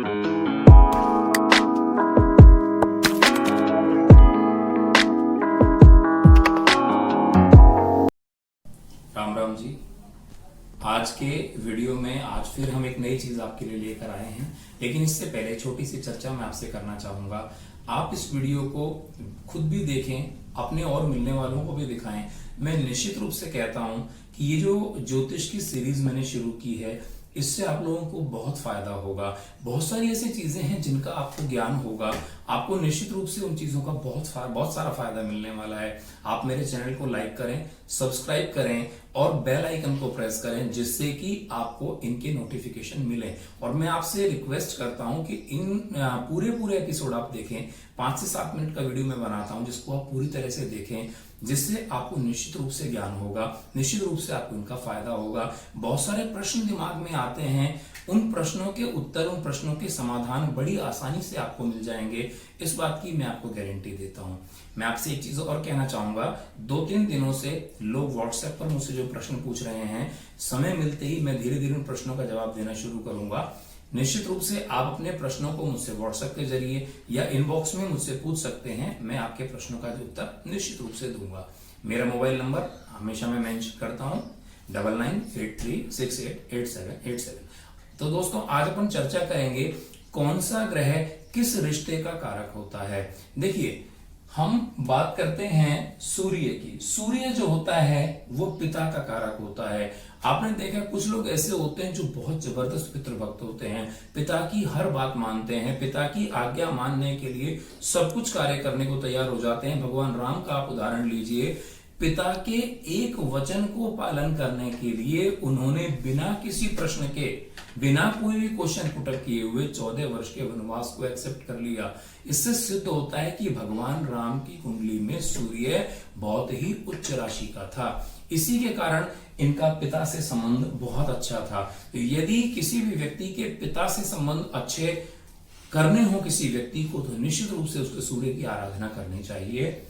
राम राम जी। आज के वीडियो में आज फिर हम एक नई चीज आपके लिए लेकर आए हैं, लेकिन इससे पहले छोटी सी चर्चा मैं आपसे करना चाहूंगा। आप इस वीडियो को खुद भी देखें, अपने और मिलने वालों को भी दिखाएं। मैं निश्चित रूप से कहता हूं कि ये जो ज्योतिष की सीरीज मैंने शुरू की है, इससे आप लोगों को बहुत फायदा होगा। बहुत सारी ऐसी चीजें हैं जिनका आपको ज्ञान होगा, आपको निश्चित रूप से उन चीजों का बहुत सारा फायदा मिलने वाला है। आप मेरे चैनल को लाइक करें, सब्सक्राइब करें और बेल आइकन को प्रेस करें, जिससे कि आपको इनके नोटिफिकेशन मिले। और मैं आपसे रिक्वेस्ट करता हूं कि इन पूरे एपिसोड आप देखें। 5 से 7 मिनट का वीडियो मैं बनाता हूं, जिसको आप पूरी तरह से देखें, जिससे आपको निश्चित रूप से ज्ञान होगा, निश्चित रूप से आपको इनका फायदा होगा। बहुत सारे प्रश्न दिमाग में आते हैं, उन प्रश्नों के उत्तर, उन प्रश्नों के समाधान बड़ी आसानी से आपको मिल जाएंगे। इस बात की मैं आपको गारंटी देता हूं। मैं आपसे एक चीज और कहना चाहूंगा, 2-3 दिनों से लोग व्हाट्सएप पर मुझसे जो प्रश्न पूछ रहे हैं, समय मिलते ही मैं धीरे धीरे उन प्रश्नों का जवाब देना शुरू करूंगा। निश्चित रूप से आप अपने प्रश्नों को मुझसे व्हाट्सएप के जरिए या इनबॉक्स में मुझसे पूछ सकते हैं। मैं आपके प्रश्नों का उत्तर निश्चित रूप से दूंगा। मेरा मोबाइल नंबर हमेशा मैं मेंशन करता हूं, 9983688787। तो दोस्तों, आज अपन चर्चा करेंगे कौन सा ग्रह किस रिश्ते का कारक होता है। देखिए, हम बात करते हैं सूर्य की। सूर्य जो होता है वो पिता का कारक होता है। आपने देखा कुछ लोग ऐसे होते हैं जो बहुत जबरदस्त पितृभक्त होते हैं, पिता की हर बात मानते हैं, पिता की आज्ञा मानने के लिए सब कुछ कार्य करने को तैयार हो जाते हैं। भगवान राम का आप उदाहरण लीजिए, पिता के एक वचन को पालन करने के लिए उन्होंने बिना किसी प्रश्न के, बिना कोई भी क्वेश्चन पुटअप किए हुए 14 वर्ष के वनवास को एक्सेप्ट कर लिया। इससे सिद्ध होता है कि भगवान राम की कुंडली में सूर्य बहुत ही उच्च राशि का था। इसी के कारण इनका पिता से संबंध बहुत अच्छा था। तो यदि किसी भी व्यक्ति के पिता से संबंध अच्छे करने हो किसी व्यक्ति को, तो निश्चित रूप से उसके सूर्य की आराधना करनी चाहिए।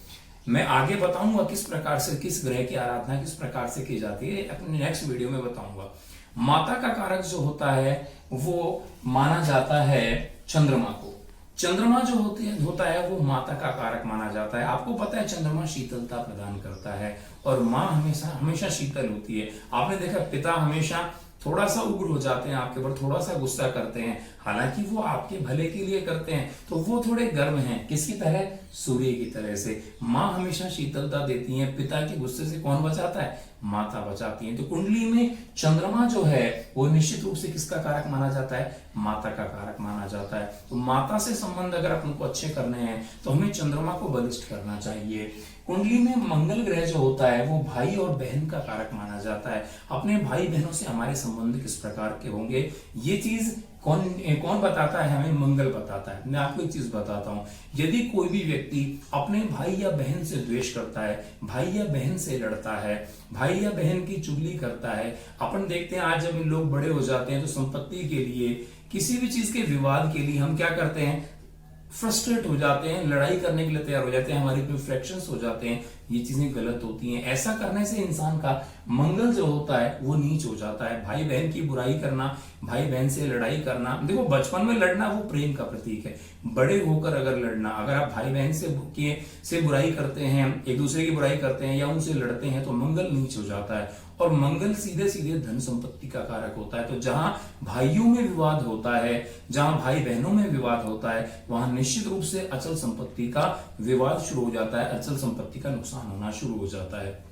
मैं आगे बताऊंगा किस प्रकार से, किस ग्रह की आराधना किस प्रकार से की जाती है, अपने नेक्स्ट वीडियो में बताऊंगा। माता का कारक जो होता है वो माना जाता है चंद्रमा को। चंद्रमा जो होता है वो माता का कारक माना जाता है। आपको पता है चंद्रमा शीतलता प्रदान करता है और माँ हमेशा शीतल होती है। आपने देखा पिता हमेशा थोड़ा सा उग्र हो जाते हैं आपके ऊपर, थोड़ा सा गुस्सा करते हैं, हालांकि वो आपके भले के लिए करते हैं। तो वो थोड़े गर्म हैं, किसकी तरह? सूर्य की तरह से। माँ हमेशा शीतलता देती है। पिता के गुस्से से कौन बचाता है? माता बचाती है। तो कुंडली में चंद्रमा जो है वो निश्चित रूप से किसका कारक माना जाता है? माता का कारक माना जाता है। तो माता से संबंध अगर अपन को अच्छे करने हैं तो हमें चंद्रमा को बलिष्ठ करना चाहिए। कुंडली में मंगल ग्रह जो होता है वो भाई और बहन का कारक माना जाता है। अपने भाई बहनों से हमारे संबंध किस प्रकार के होंगे, ये चीज कौन बताता है? हमें मंगल बताता है। मैं आपको एक चीज बताता हूं, यदि कोई भी व्यक्ति अपने भाई या बहन से द्वेष करता है, भाई या बहन से लड़ता है, भाई या बहन की चुगली करता है, अपन देखते हैं आज जब लोग बड़े हो जाते हैं तो संपत्ति के लिए, किसी भी चीज के विवाद के लिए हम क्या करते हैं? फ्रस्ट्रेट हो जाते हैं, लड़ाई करने के लिए तैयार हो जाते हैं, हमारी कोई फ्रैक्शंस हो जाते हैं। ये चीजें गलत होती हैं। ऐसा करने से इंसान का मंगल जो होता है वो नीच हो जाता है। भाई बहन की बुराई करना, भाई बहन से लड़ाई करना, देखो बचपन में लड़ना वो प्रेम का प्रतीक है। बड़े होकर अगर लड़ना, अगर आप भाई बहन से बुराई करते हैं, एक दूसरे की बुराई करते हैं या उनसे लड़ते हैं, तो मंगल नीच हो जाता है। और मंगल सीधे सीधे धन संपत्ति का कारक होता है। तो जहां भाइयों में विवाद होता है, जहां भाई बहनों में विवाद होता है, वहां निश्चित रूप से अचल संपत्ति का विवाद शुरू हो जाता है, अचल संपत्ति का नुकसान होना शुरू हो जाता है।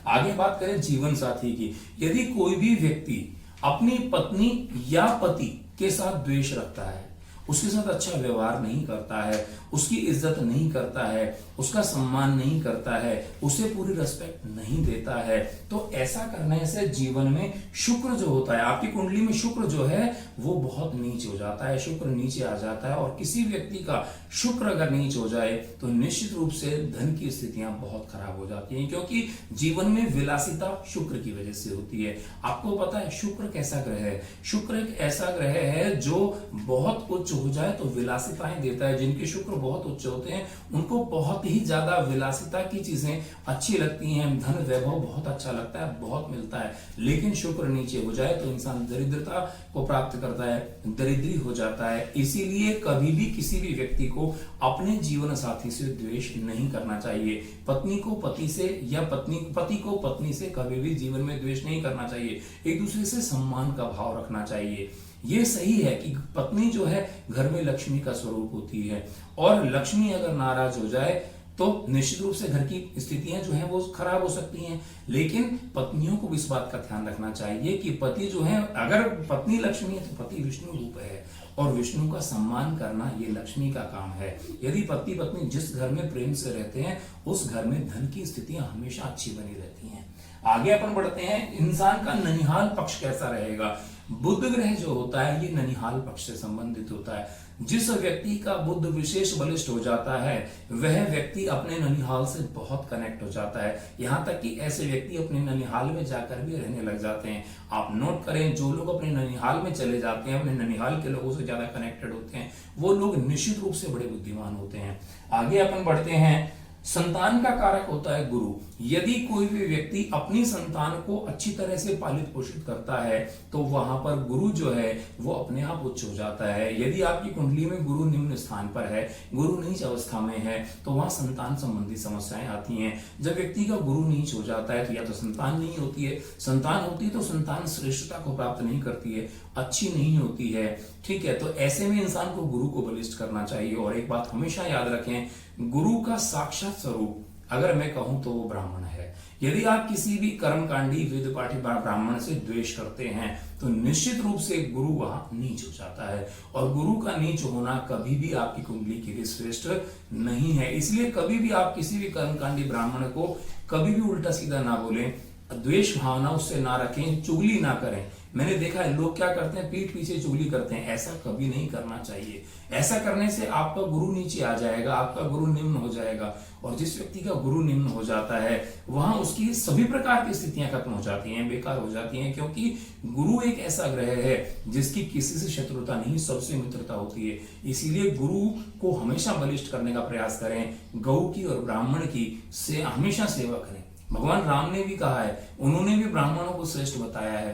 आगे बात करें जीवन साथी की। यदि कोई भी व्यक्ति अपनी पत्नी या पति के साथ द्वेष रखता है, उसके साथ अच्छा व्यवहार नहीं करता है, उसकी इज्जत नहीं करता है, उसका सम्मान नहीं करता है, उसे पूरी रिस्पेक्ट नहीं देता है, तो ऐसा करने से जीवन में शुक्र जो होता है, आपकी कुंडली में शुक्र जो है वो बहुत नीच हो जाता है, शुक्र नीचे आ जाता है। और किसी व्यक्ति का शुक्र अगर नीच हो जाए तो निश्चित रूप से धन की स्थितियां बहुत खराब हो जाती हैं, क्योंकि जीवन में विलासिता शुक्र की वजह से होती है। आपको पता है शुक्र कैसा ग्रह है? शुक्र एक ऐसा ग्रह है जो बहुत उच्च उच्च हो जाए तो विलासिताएं देता है। जिनके शुक्र बहुत उच्च होते हैं उनको बहुत ही ज्यादा विलासिता की चीजें अच्छी लगती हैं, धन वैभव बहुत अच्छा लगता है, बहुत मिलता है। लेकिन शुक्र नीचे हो जाए तो इंसान दरिद्रता को प्राप्त करता है, दरिद्री हो जाता है। इसीलिए कभी भी किसी भी व्यक्ति को अपने जीवन साथी से द्वेष नहीं करना चाहिए। पत्नी को पति से या पति को पत्नी से कभी भी जीवन में द्वेष नहीं करना चाहिए। एक दूसरे से सम्मान का भाव रखना चाहिए। ये सही है कि पत्नी जो है घर में लक्ष्मी का स्वरूप होती है, और लक्ष्मी अगर नाराज हो जाए तो निश्चित रूप से घर की स्थितियां जो हैं वो खराब हो सकती हैं। लेकिन पत्नियों को इस बात का ध्यान रखना चाहिए कि पति जो है, अगर पत्नी लक्ष्मी है तो पति विष्णु रूप है, और विष्णु का सम्मान करना ये लक्ष्मी का काम है। यदि पति पत्नी जिस घर में प्रेम से रहते हैं उस घर में धन की स्थितियां हमेशा अच्छी बनी रहती हैं। आगे अपन बढ़ते हैं, इंसान का ननिहाल पक्ष कैसा रहेगा। बुध ग्रह जो होता है ये ननिहाल पक्ष से संबंधित होता है। जिस व्यक्ति का बुध विशेष बलिष्ठ हो जाता है वह व्यक्ति अपने ननिहाल से बहुत कनेक्ट हो जाता है। यहां तक कि ऐसे व्यक्ति अपने ननिहाल में जाकर भी रहने लग जाते हैं। आप नोट करें, जो लोग अपने ननिहाल में चले जाते हैं, अपने ननिहाल के लोगों से ज्यादा कनेक्टेड होते हैं, वो लोग निश्चित रूप से बड़े बुद्धिमान होते हैं। आगे अपन बढ़ते हैं, संतान का कारक होता है गुरु। यदि कोई भी व्यक्ति अपनी संतान को अच्छी तरह से पालित पोषित करता है तो वहां पर गुरु जो है वो अपने आप उच्च हो जाता है। यदि आपकी कुंडली में गुरु निम्न स्थान पर है, गुरु नीच अवस्था में है, तो वहां संतान संबंधी समस्याएं आती हैं। जब व्यक्ति का गुरु नीच हो जाता है तो या तो संतान नहीं होती है, संतान होती है तो संतान श्रेष्ठता को प्राप्त नहीं करती है, अच्छी नहीं होती है। ठीक है, तो ऐसे में इंसान को गुरु को बलिष्ठ करना चाहिए। और एक बात हमेशा याद रखें, गुरु का साक्षात स्वरूप अगर मैं कहूं तो वो ब्राह्मण है। यदि आप किसी भी कर्मकांडी वेद पाठी ब्राह्मण से द्वेष करते हैं तो निश्चित रूप से गुरु वहां नीच हो जाता है, और गुरु का नीच होना कभी भी आपकी कुंडली के लिए श्रेष्ठ नहीं है। इसलिए कभी भी आप किसी भी कर्मकांडी ब्राह्मण को कभी भी उल्टा सीधा ना बोलें, द्वेष भावना उससे ना रखें, चुगली ना करें। मैंने देखा है लोग क्या करते हैं, पीठ पीछे चुगली करते हैं। ऐसा कभी नहीं करना चाहिए। ऐसा करने से आपका गुरु नीचे आ जाएगा, आपका गुरु निम्न हो जाएगा, और जिस व्यक्ति का गुरु निम्न हो जाता है वहां उसकी सभी प्रकार की स्थितियां खत्म हो जाती हैं, बेकार हो जाती हैं। क्योंकि गुरु एक ऐसा ग्रह है जिसकी किसी से शत्रुता नहीं, सबसे मित्रता होती है। इसीलिए गुरु को हमेशा बलिष्ठ करने का प्रयास करें। गौ की और ब्राह्मण की से हमेशा सेवा करें। भगवान राम ने भी कहा है, उन्होंने भी ब्राह्मणों को श्रेष्ठ बताया है,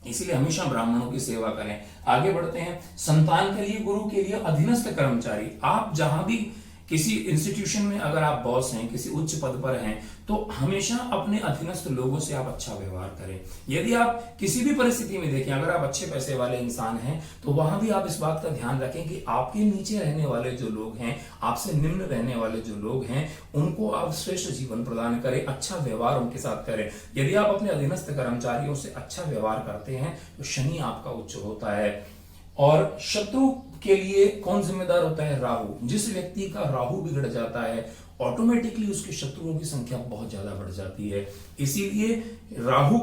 इसलिए हमेशा ब्राह्मणों की सेवा करें। आगे बढ़ते हैं, संतान के लिए गुरु के लिए अधीनस्थ कर्मचारी। आप जहां भी किसी इंस्टीट्यूशन में अगर आप बॉस हैं, किसी उच्च पद पर हैं, तो हमेशा अपने अधीनस्थ लोगों से आप अच्छा व्यवहार करें। यदि आप किसी भी परिस्थिति में देखें, अगर आप अच्छे पैसे वाले इंसान हैं तो वहां भी आप इस बात का ध्यान रखें कि आपके नीचे रहने वाले जो लोग हैं, आपसे निम्न रहने वाले जो लोग हैं, उनको आप श्रेष्ठ जीवन प्रदान करें, अच्छा व्यवहार उनके साथ करें। यदि आप अपने अधीनस्थ कर्मचारियों से अच्छा व्यवहार करते हैं तो शनि आपका उच्च होता है। और शत्रु के लिए कौन जिम्मेदार होता है? राहु। जिस व्यक्ति का राहु बिगड़ जाता है ऑटोमेटिकली उसके शत्रुओं की संख्या बहुत ज्यादा बढ़ जाती है। इसीलिए राहु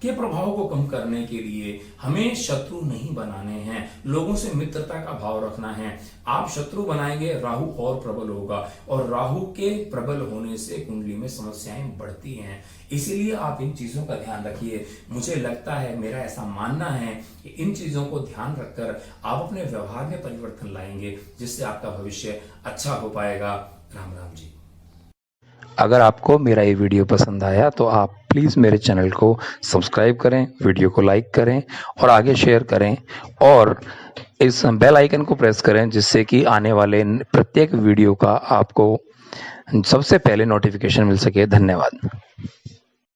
के प्रभाव को कम करने के लिए हमें शत्रु नहीं बनाने हैं, लोगों से मित्रता का भाव रखना है। आप शत्रु बनाएंगे, राहु और प्रबल होगा, और राहु के प्रबल होने से कुंडली में समस्याएं बढ़ती हैं। इसीलिए आप इन चीजों का ध्यान रखिए। मुझे लगता है, मेरा ऐसा मानना है कि इन चीजों को ध्यान रखकर आप अपने व्यवहार में परिवर्तन लाएंगे, जिससे आपका भविष्य अच्छा हो पाएगा। राम राम जी। अगर आपको मेरा ये वीडियो पसंद आया तो आप प्लीज़ मेरे चैनल को सब्सक्राइब करें, वीडियो को लाइक करें और आगे शेयर करें, और इस बेल आइकन को प्रेस करें, जिससे कि आने वाले प्रत्येक वीडियो का आपको सबसे पहले नोटिफिकेशन मिल सके। धन्यवाद।